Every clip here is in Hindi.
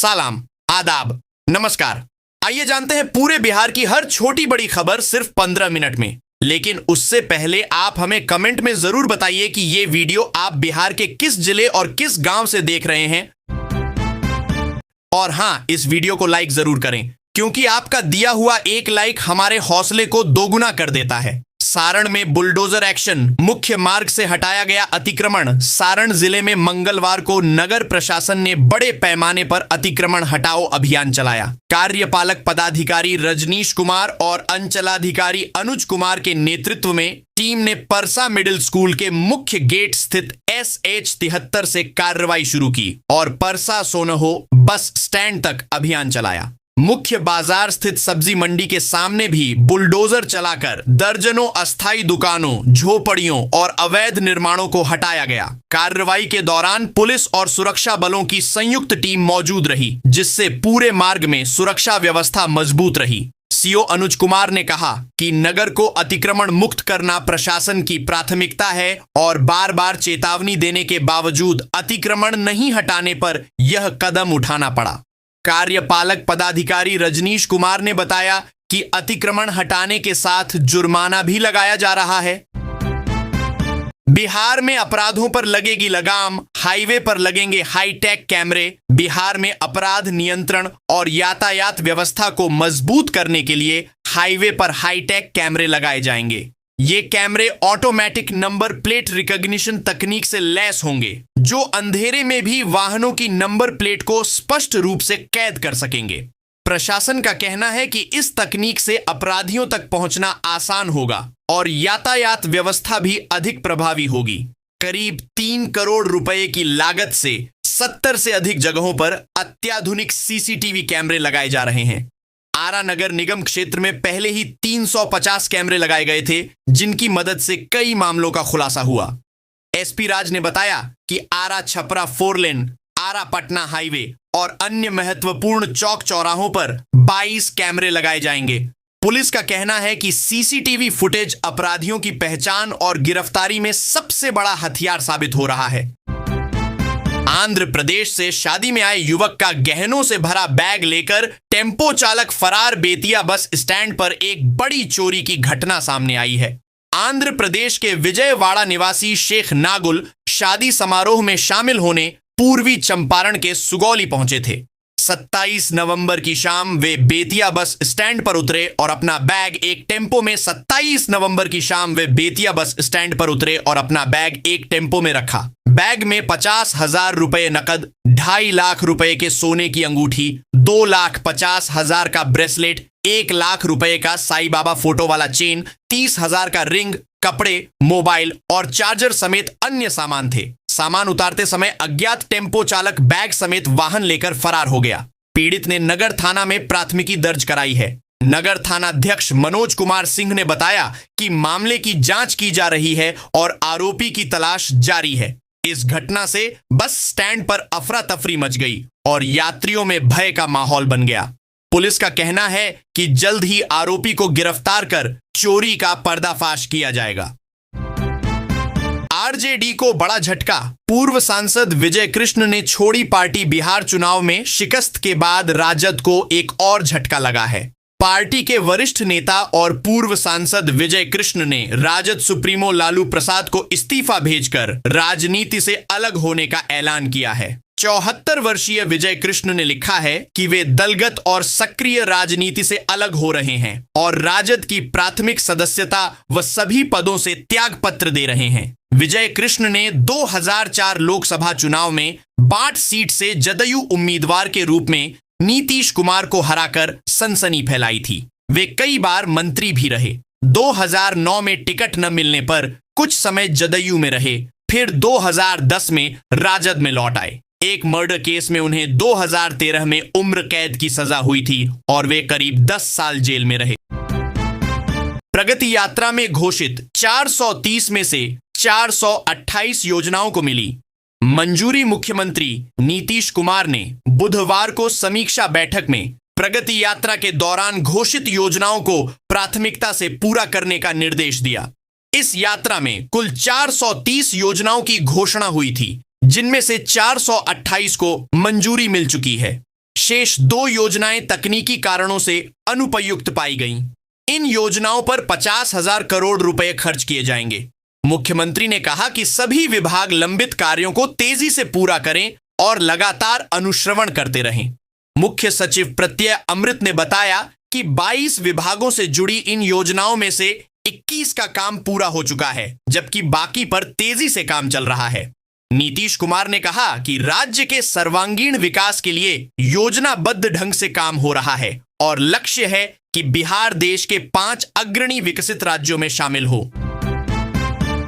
सलाम, आदाब, नमस्कार। आइए जानते हैं पूरे बिहार की हर छोटी बड़ी खबर सिर्फ 15 मिनट में। लेकिन उससे पहले आप हमें कमेंट में जरूर बताइए कि ये वीडियो आप बिहार के किस जिले और किस गांव से देख रहे हैं। और हां, इस वीडियो को लाइक जरूर करें, क्योंकि आपका दिया हुआ एक लाइक हमारे हौसले को दोगुना कर देता है। सारण में बुलडोजर एक्शन, मुख्य मार्ग से हटाया गया अतिक्रमण। सारण जिले में मंगलवार को नगर प्रशासन ने बड़े पैमाने पर अतिक्रमण हटाओ अभियान चलाया। कार्यपालक पदाधिकारी रजनीश कुमार और अंचलाधिकारी अनुज कुमार के नेतृत्व में टीम ने परसा मिडिल स्कूल के मुख्य गेट स्थित SH73 से कार्रवाई शुरू की और परसा सोनहो बस स्टैंड तक अभियान चलाया। मुख्य बाजार स्थित सब्जी मंडी के सामने भी बुलडोजर चलाकर दर्जनों अस्थायी दुकानों, झोपड़ियों और अवैध निर्माणों को हटाया गया। कार्रवाई के दौरान पुलिस और सुरक्षा बलों की संयुक्त टीम मौजूद रही, जिससे पूरे मार्ग में सुरक्षा व्यवस्था मजबूत रही। सीओ अनुज कुमार ने कहा कि नगर को अतिक्रमण मुक्त करना प्रशासन की प्राथमिकता है और बार बार चेतावनी देने के बावजूद अतिक्रमण नहीं हटाने पर यह कदम उठाना पड़ा। कार्यपालक पदाधिकारी रजनीश कुमार ने बताया कि अतिक्रमण हटाने के साथ जुर्माना भी लगाया जा रहा है। बिहार में अपराधों पर लगेगी लगाम, हाईवे पर लगेंगे हाईटेक कैमरे। बिहार में अपराध नियंत्रण और यातायात व्यवस्था को मजबूत करने के लिए हाईवे पर हाईटेक कैमरे लगाए जाएंगे। ये कैमरे ऑटोमेटिक नंबर प्लेट रिकॉग्निशन तकनीक से लैस होंगे, जो अंधेरे में भी वाहनों की नंबर प्लेट को स्पष्ट रूप से कैद कर सकेंगे। प्रशासन का कहना है कि इस तकनीक से अपराधियों तक पहुंचना आसान होगा और यातायात व्यवस्था भी अधिक प्रभावी होगी। करीब 3 करोड़ रुपए की लागत से 70 से अधिक जगहों पर अत्याधुनिक CCTV कैमरे लगाए जा रहे हैं। आरा नगर निगम क्षेत्र में पहले ही 350 कैमरे लगाए गए थे, जिनकी मदद से कई मामलों का खुलासा हुआ। SP राज ने बताया कि आरा छपरा 4 लेन, आरा पटना हाईवे और अन्य महत्वपूर्ण चौक चौराहों पर 22 कैमरे लगाए जाएंगे। पुलिस का कहना है कि CCTV फुटेज अपराधियों की पहचान और गिरफ्तारी में सबसे बड़ा हथियार साबित हो रहा है। आंध्र प्रदेश से शादी में आए युवक का गहनों से भरा बैग लेकर टेम्पो चालक फरार। बेतिया बस स्टैंड पर एक बड़ी चोरी की घटना सामने आई है। आंध्र प्रदेश के विजयवाड़ा निवासी शेख नागुल शादी समारोह में शामिल होने पूर्वी चंपारण के सुगौली पहुंचे थे। 27 नवंबर की शाम वे बेतिया बस स्टैंड पर उतरे और अपना बैग एक टेम्पो में 27 नवंबर की शाम वे बेतिया बस स्टैंड पर उतरे और अपना बैग एक टेम्पो में रखा। बैग में 50,000 रुपए नकद, 2.5 लाख रुपए के सोने की अंगूठी, 2,50,000 का ब्रेसलेट, 1 लाख रुपए का साईं बाबा फोटो वाला चेन, 30,000 का रिंग, कपड़े, मोबाइल और चार्जर समेत अन्य सामान थे। सामान उतारते समय अज्ञात टेम्पो चालक बैग समेत वाहन लेकर फरार हो गया। पीड़ित ने नगर थाना में प्राथमिकी दर्ज कराई है। नगर थानाध्यक्ष मनोज कुमार सिंह ने बताया कि मामले की जांच की जा रही है और आरोपी की तलाश जारी है। इस घटना से बस स्टैंड पर अफरा तफरी मच गई और यात्रियों में भय का माहौल बन गया। पुलिस का कहना है कि जल्द ही आरोपी को गिरफ्तार कर चोरी का पर्दाफाश किया जाएगा। RJD को बड़ा झटका। पूर्व सांसद विजय कृष्ण ने छोड़ी पार्टी। बिहार चुनाव में शिकस्त के बाद राजद को एक और झटका लगा है। पार्टी के वरिष्ठ नेता और पूर्व सांसद विजय कृष्ण ने राजद सुप्रीमो लालू प्रसाद को इस्तीफा भेजकर राजनीति से अलग होने का ऐलान किया है। 74 वर्षीय विजय कृष्ण ने लिखा है कि वे दलगत और सक्रिय राजनीति से अलग हो रहे हैं और राजद की प्राथमिक सदस्यता व सभी पदों से त्याग पत्र दे रहे हैं। विजय कृष्ण ने 2004 लोकसभा चुनाव में बाट सीट से जदयू उम्मीदवार के रूप में नीतीश कुमार को हराकर सनसनी फैलाई थी। वे कई बार मंत्री भी रहे। 2009 में टिकट न मिलने पर कुछ समय जदयू में रहे, फिर 2010 में राजद में लौट आए। एक मर्डर केस में उन्हें 2013 में उम्र कैद की सजा हुई थी और वे करीब 10 साल जेल में रहे। प्रगति यात्रा में घोषित 430 में से 428 योजनाओं को मिली मंजूरी। मुख्यमंत्री नीतीश कुमार ने बुधवार को समीक्षा बैठक में प्रगति यात्रा के दौरान घोषित योजनाओं को प्राथमिकता से पूरा करने का निर्देश दिया। इस यात्रा में कुल 430 योजनाओं की घोषणा हुई थी, जिनमें से 428 को मंजूरी मिल चुकी है। शेष 2 योजनाएं तकनीकी कारणों से अनुपयुक्त पाई गईं। इन योजनाओं पर 50,000 करोड़ रुपए खर्च किए जाएंगे। मुख्यमंत्री ने कहा कि सभी विभाग लंबित कार्यों को तेजी से पूरा करें और लगातार अनुश्रवण करते रहें। मुख्य सचिव प्रत्यय अमृत ने बताया कि 22 विभागों से जुड़ी इन योजनाओं में से 21 का काम पूरा हो चुका है, जबकि बाकी पर तेजी से काम चल रहा है। नीतीश कुमार ने कहा कि राज्य के सर्वांगीण विकास के लिए योजनाबद्ध ढंग से काम हो रहा है और लक्ष्य है कि बिहार देश के 5 अग्रणी विकसित राज्यों में शामिल हो।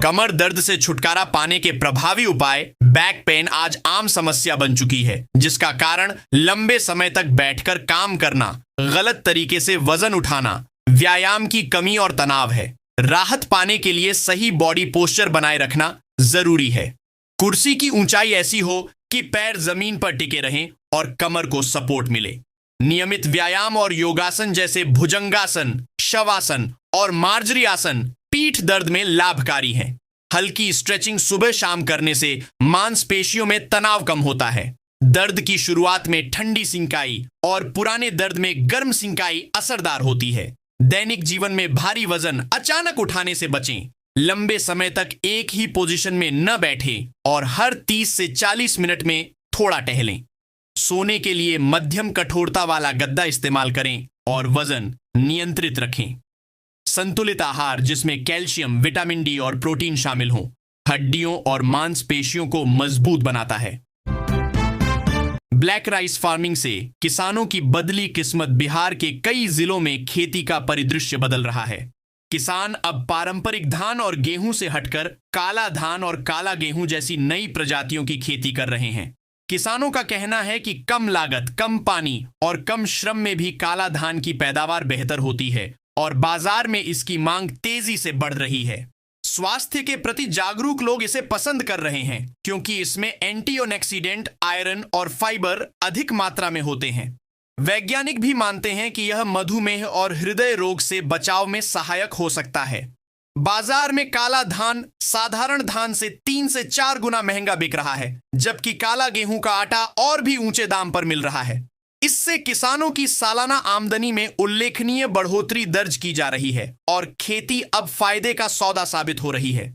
कमर दर्द से छुटकारा पाने के प्रभावी उपाय बैक पेन आज आम समस्या बन चुकी है, जिसका कारण लंबे समय तक बैठकर काम करना, गलत तरीके से वजन उठाना, व्यायाम की कमी और तनाव है। राहत पाने के लिए सही बॉडी पोस्चर बनाए रखना जरूरी है। कुर्सी की ऊंचाई ऐसी हो कि पैर जमीन पर टिके रहें और कमर को सपोर्ट मिले। नियमित व्यायाम और योगासन जैसे भुजंगासन, शवासन और मार्जरी आसन पीठ दर्द में लाभकारी हैं। हल्की स्ट्रेचिंग सुबह शाम करने से मांसपेशियों में तनाव कम होता है। दर्द की शुरुआत में ठंडी सिंकाई और पुराने दर्द में गर्म सिंकाई असरदार होती है। दैनिक जीवन में भारी वजन अचानक उठाने से बचें। लंबे समय तक एक ही पोजीशन में न बैठें और हर 30 से 40 मिनट में थोड़ा टहलें। सोने के लिए मध्यम कठोरता वाला गद्दा इस्तेमाल करें और वजन नियंत्रित रखें। संतुलित आहार जिसमें कैल्शियम, विटामिन डी और प्रोटीन शामिल हों, हड्डियों और मांसपेशियों को मजबूत बनाता है। ब्लैक राइस फार्मिंग से किसानों की बदली किस्मत। बिहार के कई जिलों में खेती का परिदृश्य बदल रहा है। किसान अब पारंपरिक धान और गेहूं से हटकर काला धान और काला गेहूं जैसी नई प्रजातियों की खेती कर रहे हैं। किसानों का कहना है कि कम लागत, कम पानी और कम श्रम में भी काला धान की पैदावार बेहतर होती है और बाजार में इसकी मांग तेजी से बढ़ रही है। स्वास्थ्य के प्रति जागरूक लोग इसे पसंद कर रहे हैं क्योंकि इसमें एंटीऑक्सीडेंट, आयरन और फाइबर अधिक मात्रा में होते हैं। वैज्ञानिक भी मानते हैं कि यह मधुमेह और हृदय रोग से बचाव में सहायक हो सकता है। बाजार में काला धान साधारण धान से 3 से 4 गुना महंगा बिक रहा है, जबकि काला गेहूं का आटा और भी ऊंचे दाम पर मिल रहा है। इससे किसानों की सालाना आमदनी में उल्लेखनीय बढ़ोतरी दर्ज की जा रही है और खेती अब फायदे का सौदा साबित हो रही है।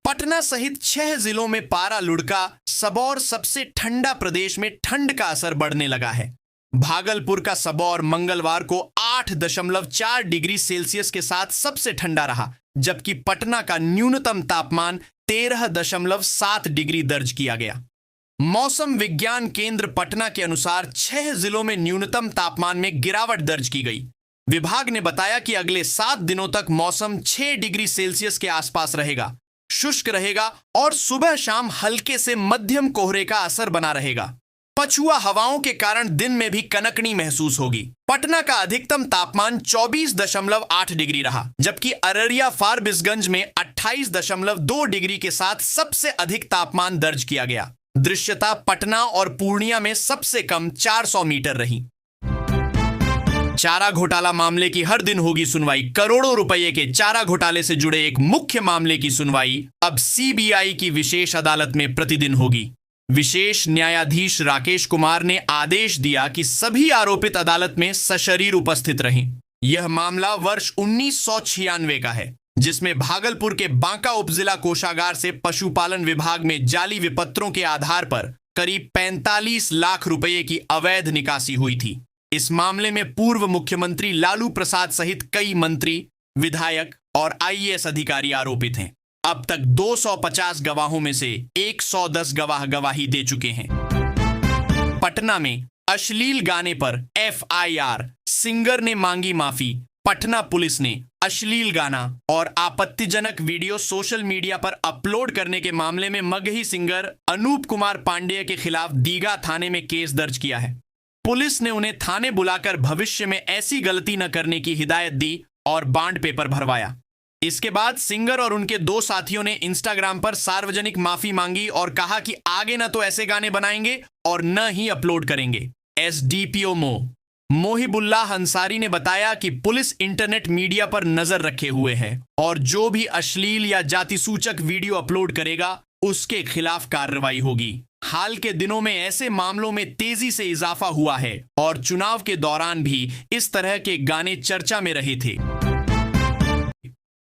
पटना सहित 6 जिलों में पारा लुढ़का। सबौर सबसे ठंडा प्रदेश में ठंड का असर बढ़ने लगा है। भागलपुर का सबौर मंगलवार को 8.4 डिग्री सेल्सियस के साथ सबसे ठंडा रहा, जबकि पटना का न्यूनतम तापमान 13.7 डिग्री दर्ज किया गया। मौसम विज्ञान केंद्र पटना के अनुसार 6 जिलों में न्यूनतम तापमान में गिरावट दर्ज की गई। विभाग ने बताया कि अगले 7 दिनों तक मौसम 6 डिग्री सेल्सियस के आसपास रहेगा, शुष्क रहेगा और सुबह शाम हल्के से मध्यम कोहरे का असर बना रहेगा। पछुआ हवाओं के कारण दिन में भी कनकनी महसूस होगी। पटना का अधिकतम तापमान 24.8 डिग्री रहा, जबकि अररिया फारबिसगंज में 28.2 डिग्री के साथ सबसे अधिक तापमान दर्ज किया गया। दृश्यता पटना और पूर्णिया में सबसे कम 400 मीटर रही। चारा घोटाला मामले की हर दिन होगी सुनवाई। करोड़ों रुपए के चारा घोटाले से जुड़े एक मुख्य मामले की सुनवाई अब सीबीआई की विशेष अदालत में प्रतिदिन होगी। विशेष न्यायाधीश राकेश कुमार ने आदेश दिया कि सभी आरोपित अदालत में सशरीर उपस्थित रहें। यह मामला वर्ष 1996 का है, जिसमें भागलपुर के बांका उपजिला कोषागार से पशुपालन विभाग में जाली विपत्रों के आधार पर करीब 45 लाख रुपए की अवैध निकासी हुई थी। इस मामले में पूर्व मुख्यमंत्री लालू प्रसाद सहित कई मंत्री, विधायक और आईएएस अधिकारी आरोपित हैं। अब तक 250 गवाहों में से 110 गवाह गवाही दे चुके हैं। पटना में अश्लील गाने पर एफआईआर, सिंगर ने मांगी माफी। पटना पुलिस ने अश्लील गाना और आपत्तिजनक वीडियो सोशल मीडिया पर अपलोड करने के मामले में मगही सिंगर अनूप कुमार पांडेय के खिलाफ दीघा थाने में केस दर्ज किया है। पुलिस ने उन्हें थाने बुलाकर भविष्य में ऐसी गलती न करने की हिदायत दी और बॉन्ड पेपर भरवाया। इसके बाद सिंगर और उनके 2 साथियों ने इंस्टाग्राम पर सार्वजनिक माफी मांगी और कहा कि आगे न तो ऐसे गाने बनाएंगे और न ही अपलोड करेंगे। एसडीपीओ मोहिबुल्लाह अंसारी ने बताया कि पुलिस इंटरनेट मीडिया पर नजर रखे हुए है और जो भी अश्लील या जाति सूचक वीडियो अपलोड करेगा उसके खिलाफ कार्रवाई होगी। हाल के दिनों में ऐसे मामलों में तेजी से इजाफा हुआ है और चुनाव के दौरान भी इस तरह के गाने चर्चा में रहे थे।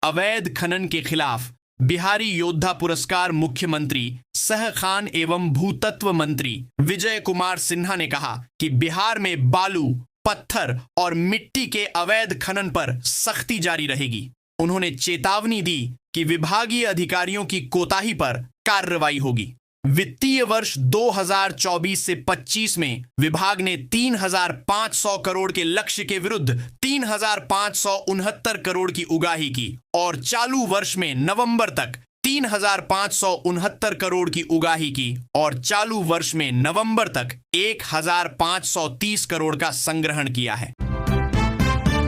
अवैध खनन के खिलाफ बिहारी योद्धा पुरस्कार मुख्यमंत्री सह खान एवं भूतत्व मंत्री विजय कुमार सिन्हा ने कहा कि बिहार में बालू, पत्थर और मिट्टी के अवैध खनन पर सख्ती जारी रहेगी। उन्होंने चेतावनी दी कि विभागीय अधिकारियों की कोताही पर कार्रवाई होगी। वित्तीय वर्ष 2024 से 25 में विभाग ने 3,500 करोड़ के लक्ष्य के विरुद्ध 3,569 करोड़ की उगाही की और चालू वर्ष में नवंबर तक 3,569 करोड़ की उगाही की और चालू वर्ष में नवंबर तक 1,530 करोड़ का संग्रहण किया है।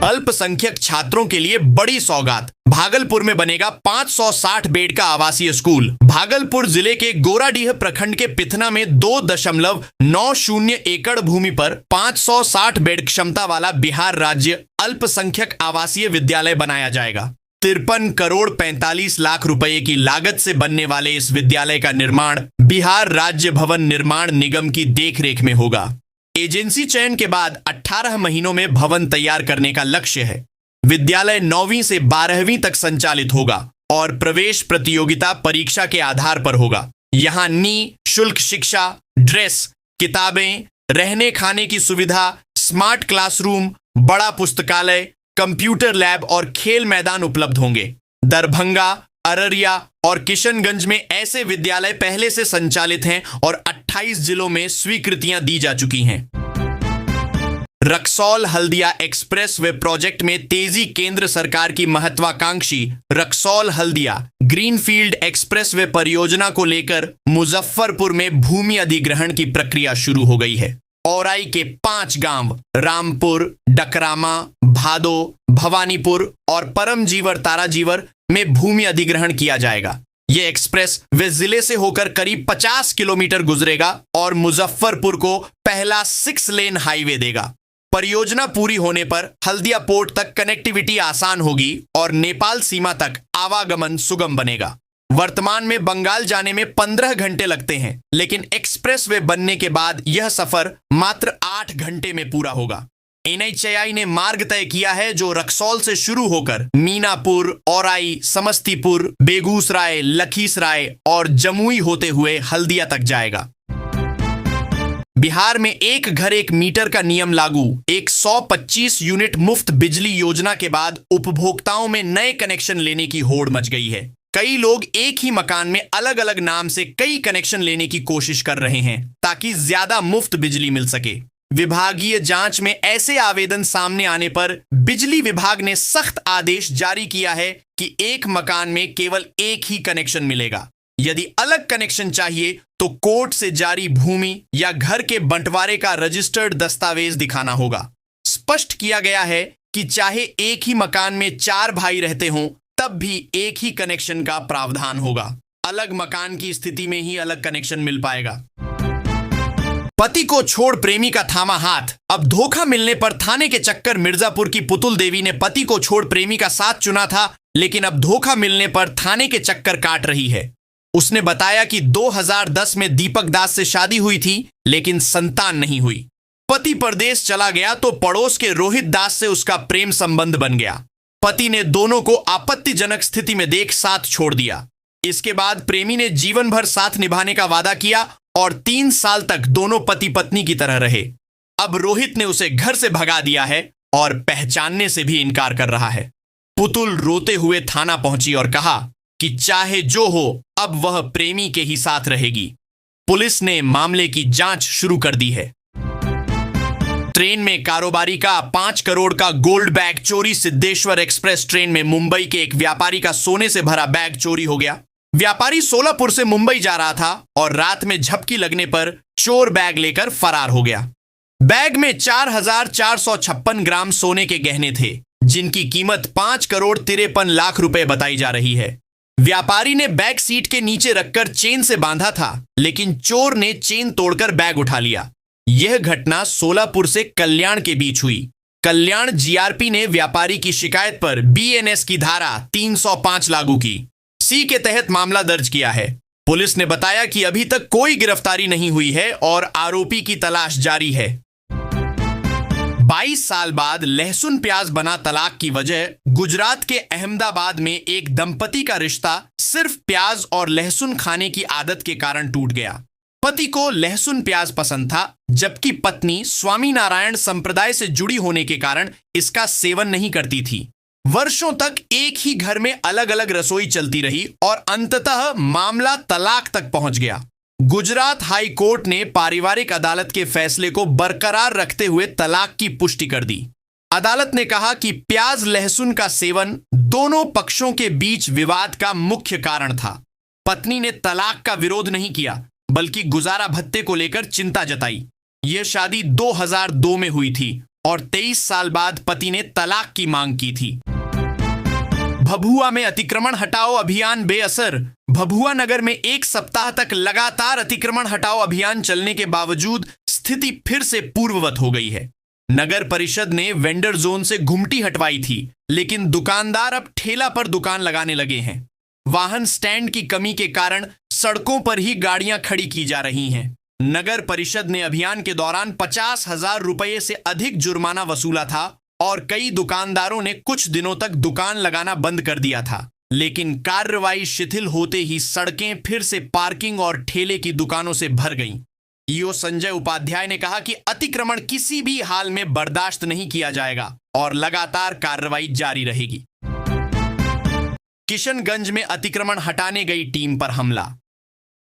अल्पसंख्यक छात्रों के लिए बड़ी सौगात, भागलपुर में बनेगा 560 बेड का आवासीय स्कूल। भागलपुर जिले के गोराडीह प्रखंड के पिथना में 2.90 एकड़ भूमि पर 560 बेड क्षमता वाला बिहार राज्य अल्पसंख्यक आवासीय विद्यालय बनाया जाएगा। 53 करोड़ 45 लाख रुपए की लागत से बनने वाले इस विद्यालय का निर्माण बिहार राज्य भवन निर्माण निगम की देखरेख में होगा। एजेंसी चयन के बाद 18 महीनों में भवन तैयार करने का लक्ष्य है। विद्यालय 9वीं से 12वीं तक संचालित होगा और प्रवेश प्रतियोगिता परीक्षा के आधार पर होगा। यहां निःशुल्क शिक्षा, ड्रेस, किताबें, रहने खाने की सुविधा, स्मार्ट क्लासरूम, बड़ा पुस्तकालय, कंप्यूटर लैब और खेल मैदान उपलब्ध होंगे। दरभंगा, अररिया और किशनगंज में ऐसे विद्यालय पहले से संचालित हैं और 28 जिलों में स्वीकृतियां दी जा चुकी हैं। Raxaul Haldia express way project में तेजी। केंद्र सरकार की महत्वाकांक्षी Raxaul Haldia greenfield express way परियोजना को लेकर मुजफ्फरपुर में भूमि अधिग्रहण की प्रक्रिया शुरू हो गई है। औराई के 5 गांव रामपुर, डकरामा, भादो, भवानीपुर और परमजीवर ताराजीवर में भूमि अधिग्रहण किया जाएगा। यह एक्सप्रेस वे जिले से होकर करीब 50 किलोमीटर गुजरेगा और मुजफ्फरपुर को पहला 6 लेन हाईवे देगा। परियोजना पूरी होने पर हल्दिया पोर्ट तक कनेक्टिविटी आसान होगी और नेपाल सीमा तक आवागमन सुगम बनेगा। वर्तमान में बंगाल जाने में 15 घंटे लगते हैं, लेकिन एक्सप्रेस वे बनने के बाद यह सफर मात्र 8 घंटे में पूरा होगा। NHAI ने मार्ग तय किया है जो रक्सौल से शुरू होकर मीनापुर, औराई, समस्तीपुर, बेगूसराय, लखीसराय और जमुई होते हुए हल्दिया तक जाएगा। बिहार में एक घर एक मीटर का नियम लागू। 125 यूनिट मुफ्त बिजली योजना के बाद उपभोक्ताओं में नए कनेक्शन लेने की होड़ मच गई है। कई लोग एक ही मकान में अलग अलग नाम से कई कनेक्शन लेने की कोशिश कर रहे हैं ताकि ज्यादा मुफ्त बिजली मिल सके। विभागीय जांच में ऐसे आवेदन सामने आने पर बिजली विभाग ने सख्त आदेश जारी किया है कि एक मकान में केवल एक ही कनेक्शन मिलेगा। यदि अलग कनेक्शन चाहिए तो कोर्ट से जारी भूमि या घर के बंटवारे का रजिस्टर्ड दस्तावेज दिखाना होगा। स्पष्ट किया गया है कि चाहे एक ही मकान में 4 भाई रहते हों तब भी एक ही कनेक्शन का प्रावधान होगा। अलग मकान की स्थिति में ही अलग कनेक्शन मिल पाएगा। पति को छोड़ प्रेमी का थामा हाथ। अब धोखा मिलने पर थाने के चक्कर। मिर्जापुर की पुतुल देवी ने पति को छोड़ प्रेमी का साथ चुना था, लेकिन अब धोखा मिलने पर थाने के चक्कर काट रही है। उसने बताया कि 2010 में दीपक दास से शादी हुई थी, लेकिन संतान नहीं हुई। पति परदेश चला गया तो पड़ोस के रोहित दास से उसका प्रेम संबंध बन गया। पति ने दोनों को आपत्तिजनक स्थिति में देख साथ छोड़ दिया। इसके बाद प्रेमी ने जीवन भर साथ निभाने का वादा किया और 3 साल तक दोनों पति पत्नी की तरह रहे। अब रोहित ने उसे घर से भगा दिया है और पहचानने से भी इनकार कर रहा है। पुतुल रोते हुए थाना पहुंची और कहा कि चाहे जो हो, अब वह प्रेमी के ही साथ रहेगी। पुलिस ने मामले की जांच शुरू कर दी है। ट्रेन में कारोबारी का 5 करोड़ का गोल्ड बैग चोरी। सिद्धेश्वर एक्सप्रेस ट्रेन में मुंबई के एक व्यापारी का सोने से भरा बैग चोरी हो गया। व्यापारी सोलापुर से मुंबई जा रहा था और रात में झपकी लगने पर चोर बैग लेकर फरार हो गया। बैग में 4,456 ग्राम सोने के गहने थे, जिनकी कीमत 5 करोड़ 53 लाख रुपए बताई जा रही है। व्यापारी ने बैग सीट के नीचे रखकर चेन से बांधा था, लेकिन चोर ने चेन तोड़कर बैग उठा लिया। यह घटना सोलापुर से कल्याण के बीच हुई। कल्याण जीआरपी ने व्यापारी की शिकायत पर बीएनएस की धारा 305 लागू की। सी के तहत मामला दर्ज किया है। पुलिस ने बताया कि अभी तक कोई गिरफ्तारी नहीं हुई है और आरोपी की तलाश जारी है। 22 साल बाद लहसुन प्याज बना तलाक की वजह। गुजरात के अहमदाबाद में एक दंपति का रिश्ता सिर्फ प्याज और लहसुन खाने की आदत के कारण टूट गया। पति को लहसुन प्याज पसंद था, जबकि पत्नी स्वामीनारायण संप्रदाय से जुड़ी होने के कारण इसका सेवन नहीं करती थी। वर्षों तक एक ही घर में अलग अलग रसोई चलती रही और अंततः मामला तलाक तक पहुंच गया। गुजरात हाई कोर्ट ने पारिवारिक अदालत के फैसले को बरकरार रखते हुए तलाक की पुष्टि कर दी। अदालत ने कहा कि प्याज लहसुन का सेवन दोनों पक्षों के बीच विवाद का मुख्य कारण था। पत्नी ने तलाक का विरोध नहीं किया, बल्कि गुजारा भत्ते को लेकर चिंता जताई। यह शादी 2002 में हुई थी और 23 साल बाद पति ने तलाक की मांग की थी। भभुआ में अतिक्रमण हटाओ अभियान बेअसर। भभुआ नगर में एक सप्ताह तक लगातार अतिक्रमण हटाओ अभियान चलने के बावजूद स्थिति फिर से पूर्ववत हो गई है। नगर परिषद ने वेंडर जोन से घुमटी हटवाई थी, लेकिन दुकानदार अब ठेला पर दुकान लगाने लगे हैं। वाहन स्टैंड की कमी के कारण सड़कों पर ही गाड़ियां खड़ी की जा रही हैं। नगर परिषद ने अभियान के दौरान 50,000 रुपये से अधिक जुर्माना वसूला था और कई दुकानदारों ने कुछ दिनों तक दुकान लगाना बंद कर दिया था। लेकिन कार्रवाई शिथिल होते ही सड़कें फिर से पार्किंग और ठेले की दुकानों से भर गईं। ईओ संजय उपाध्याय ने कहा कि अतिक्रमण किसी भी हाल में बर्दाश्त नहीं किया जाएगा और लगातार कार्रवाई जारी रहेगी। किशनगंज में अतिक्रमण हटाने गई टीम पर हमला।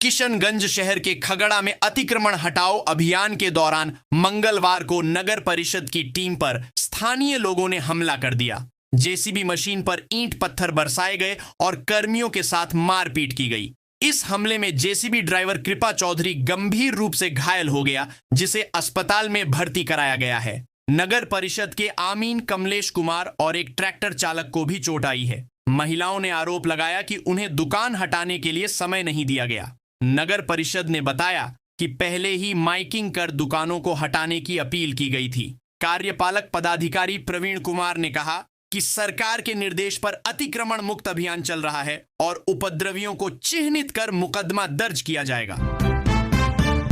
किशनगंज शहर के खगड़ा में अतिक्रमण हटाओ अभियान के दौरान मंगलवार को नगर परिषद की टीम पर स्थानीय लोगों ने हमला कर दिया। जेसीबी मशीन पर ईंट पत्थर बरसाए गए और कर्मियों के साथ मारपीट की गई। इस हमले में जेसीबी ड्राइवर कृपा चौधरी गंभीर रूप से घायल हो गया, जिसे अस्पताल में भर्ती कराया गया है। नगर परिषद के आमीन कमलेश कुमार और एक ट्रैक्टर चालक को भी चोट आई है। महिलाओं ने आरोप लगाया कि उन्हें दुकान हटाने के लिए समय नहीं दिया गया। नगर परिषद ने बताया कि पहले ही माइकिंग कर दुकानों को हटाने की अपील की गई थी। कार्यपालक पदाधिकारी प्रवीण कुमार ने कहा कि सरकार के निर्देश पर अतिक्रमण मुक्त अभियान चल रहा है और उपद्रवियों को चिन्हित कर मुकदमा दर्ज किया जाएगा।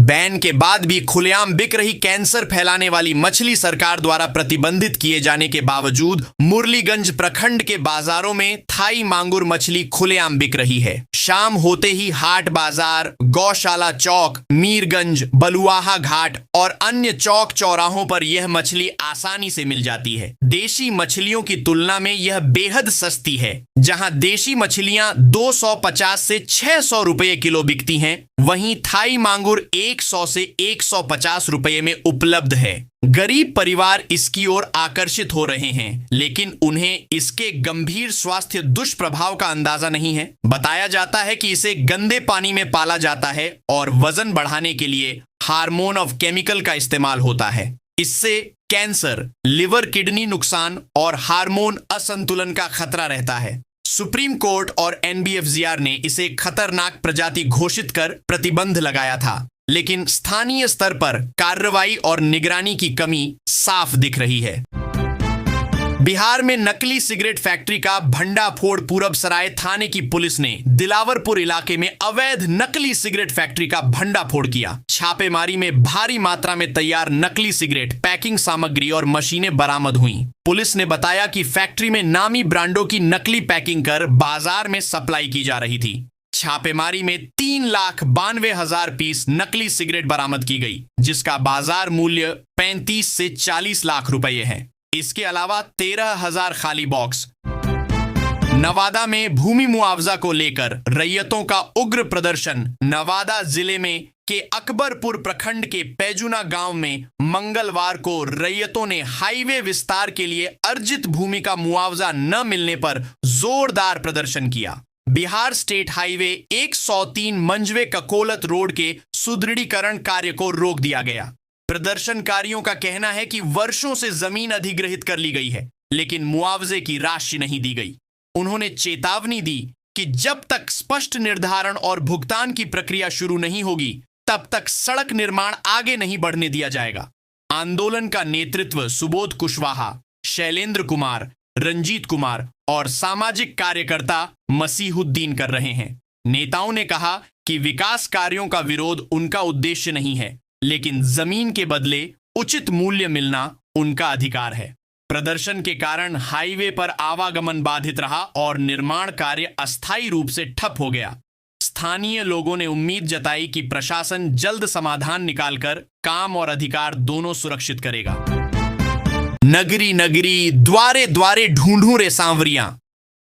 बैन के बाद भी खुलेआम बिक रही कैंसर फैलाने वाली मछली सरकार द्वारा प्रतिबंधित किए जाने के बावजूद मुरलीगंज प्रखंड के बाजारों में थाई मांगुर मछली खुलेआम बिक रही है। शाम होते ही हाट बाजार, गौशाला चौक, मीरगंज, बलुआहा घाट और अन्य चौक चौराहों पर यह मछली आसानी से मिल जाती है। देशी मछलियों की तुलना में यह बेहद सस्ती है। जहां देशी मछलियां 250 से 600 रुपये किलो बिकती हैं, वहीं थाई मांगुर 100 से 150 रुपये में उपलब्ध है। गरीब परिवार इसकी ओर आकर्षित हो रहे हैं, लेकिन उन्हें इसके गंभीर स्वास्थ्य दुष्प्रभाव का अंदाजा नहीं है। बताया जाता है कि इसे गंदे पानी में पाला जाता है और वजन बढ़ाने के लिए हार्मोन ऑफ केमिकल का इस्तेमाल होता है। इससे कैंसर, लिवर किडनी नुकसान और हार्मोन असंतुलन का खतरा रहता है। सुप्रीम कोर्ट और एनबीएफसीआर ने इसे खतरनाक प्रजाति घोषित कर प्रतिबंध लगाया था, लेकिन स्थानीय स्तर पर कार्रवाई और निगरानी की कमी साफ दिख रही है। बिहार में नकली सिगरेट फैक्ट्री का भंडाफोड़। पूरब सराय थाने की पुलिस ने दिलावरपुर इलाके में अवैध नकली सिगरेट फैक्ट्री का भंडाफोड़ किया। छापेमारी में भारी मात्रा में तैयार नकली सिगरेट, पैकिंग सामग्री और मशीनें बरामद हुई। पुलिस ने बताया कि फैक्ट्री में नामी ब्रांडों की नकली पैकिंग कर बाजार में सप्लाई की जा रही थी। छापेमारी में 3,92,000 पीस नकली सिगरेट बरामद की गई, जिसका बाजार मूल्य 35 से 40 लाख रुपए है। इसके अलावा 13,000 खाली बॉक्स। नवादा में भूमि मुआवजा को लेकर रैयतों का उग्र प्रदर्शन। नवादा जिले में के अकबरपुर प्रखंड के पैजुना गांव में मंगलवार को रैयतों ने हाईवे विस्तार के लिए अर्जित भूमि का मुआवजा न मिलने पर जोरदार प्रदर्शन किया। Bihar state highway 103 Manjhwe Kakolat road के सुदृढ़ीकरण कार्य को रोक दिया गया। प्रदर्शनकारियों का कहना है कि वर्षों से जमीन अधिग्रहित कर ली गई है, लेकिन मुआवजे की राशि नहीं दी गई। उन्होंने चेतावनी दी कि जब तक स्पष्ट निर्धारण और भुगतान की प्रक्रिया शुरू नहीं होगी, तब तक सड़क निर्माण आगे नहीं बढ़ने दिया जाएगा। आंदोलन का नेतृत्व सुबोध कुशवाहा, शैलेंद्र कुमार, रंजीत कुमार और सामाजिक कार्यकर्ता मसीहुद्दीन कर रहे हैं। नेताओं ने कहा कि विकास कार्यों का विरोध उनका उद्देश्य नहीं है, लेकिन जमीन के बदले उचित मूल्य मिलना उनका अधिकार है। प्रदर्शन के कारण हाईवे पर आवागमन बाधित रहा और निर्माण कार्य अस्थायी रूप से ठप हो गया। स्थानीय लोगों ने उम्मीद जताई कि प्रशासन जल्द समाधान निकालकर काम और अधिकार दोनों सुरक्षित करेगा। नगरी नगरी द्वारे द्वारे ढूंढूं रे सांवरियां।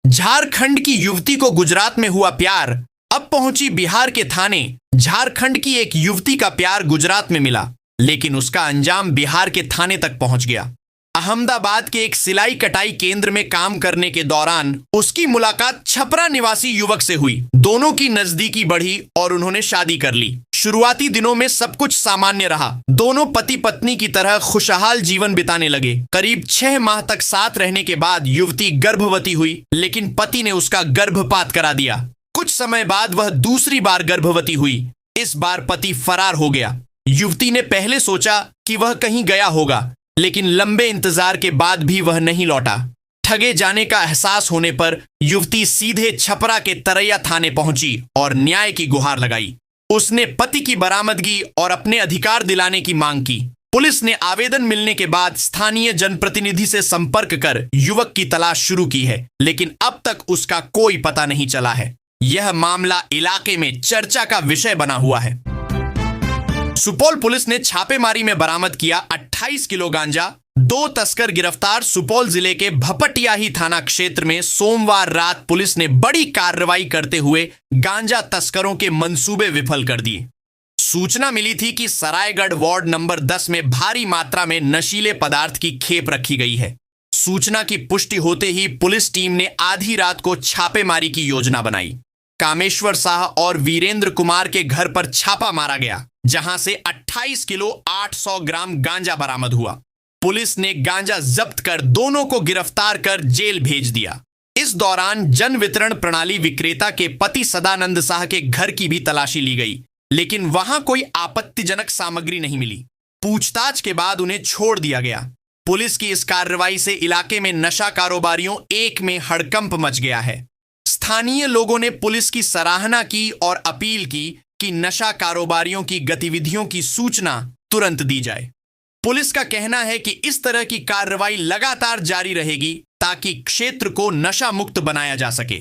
झारखंड की युवती को गुजरात में हुआ प्यार, अब पहुंची बिहार के थाने। झारखंड की एक युवती का प्यार गुजरात में मिला, लेकिन उसका अंजाम बिहार के थाने तक पहुंच गया। अहमदाबाद के एक सिलाई कटाई केंद्र में काम करने के दौरान उसकी मुलाकात छपरा निवासी युवक से हुई। दोनों की नजदीकी बढ़ी और उन्होंने शादी कर ली। शुरुआती दिनों में सब कुछ सामान्य रहा। दोनों पति पत्नी की तरह खुशहाल जीवन बिताने लगे। करीब 6 माह तक साथ रहने के बाद युवती गर्भवती हुई, लेकिन पति ने उसका गर्भपात करा दिया। कुछ समय बाद वह दूसरी बार गर्भवती हुई। इस बार पति फरार हो गया। युवती ने पहले सोचा कि वह कहीं गया होगा, लेकिन लंबे इंतजार के बाद भी वह नहीं लौटा। ठगे जाने का एहसास होने पर युवती सीधे छपरा के तरैया थाने पहुंची और न्याय की गुहार लगाई। उसने पति की बरामदगी और अपने अधिकार दिलाने की मांग की। पुलिस ने आवेदन मिलने के बाद स्थानीय जनप्रतिनिधि से संपर्क कर युवक की तलाश शुरू की है, लेकिन अब तक उसका कोई पता नहीं चला है। यह मामला इलाके में चर्चा का विषय बना हुआ है। सुपौल पुलिस ने छापेमारी में बरामद किया 28 किलो गांजा। 2 तस्कर गिरफ्तार। सुपौल जिले के भपटियाही थाना क्षेत्र में सोमवार रात पुलिस ने बड़ी कार्रवाई करते हुए गांजा तस्करों के मंसूबे विफल कर दिए। सूचना मिली थी कि सरायगढ़ वार्ड नंबर 10 में भारी मात्रा में नशीले पदार्थ की खेप रखी गई है। सूचना की पुष्टि होते ही पुलिस टीम ने आधी रात को छापेमारी की योजना बनाई। कामेश्वर शाह और वीरेंद्र कुमार के घर पर छापा मारा गया, जहां से 28 किलो 800 ग्राम गांजा बरामद हुआ। पुलिस ने गांजा जब्त कर दोनों को गिरफ्तार कर जेल भेज दिया। इस दौरान जन वितरण प्रणाली विक्रेता के पति सदानंद शाह के घर की भी तलाशी ली गई, लेकिन वहां कोई आपत्तिजनक सामग्री नहीं मिली। पूछताछ के बाद उन्हें छोड़ दिया गया। पुलिस की इस कार्रवाई से इलाके में नशा कारोबारियों एक में हड़कंप मच गया है। स्थानीय लोगों ने पुलिस की सराहना की और अपील की कि नशा कारोबारियों की गतिविधियों की सूचना तुरंत दी जाए। पुलिस का कहना है कि इस तरह की कार्रवाई लगातार जारी रहेगी ताकि क्षेत्र को नशा मुक्त बनाया जा सके।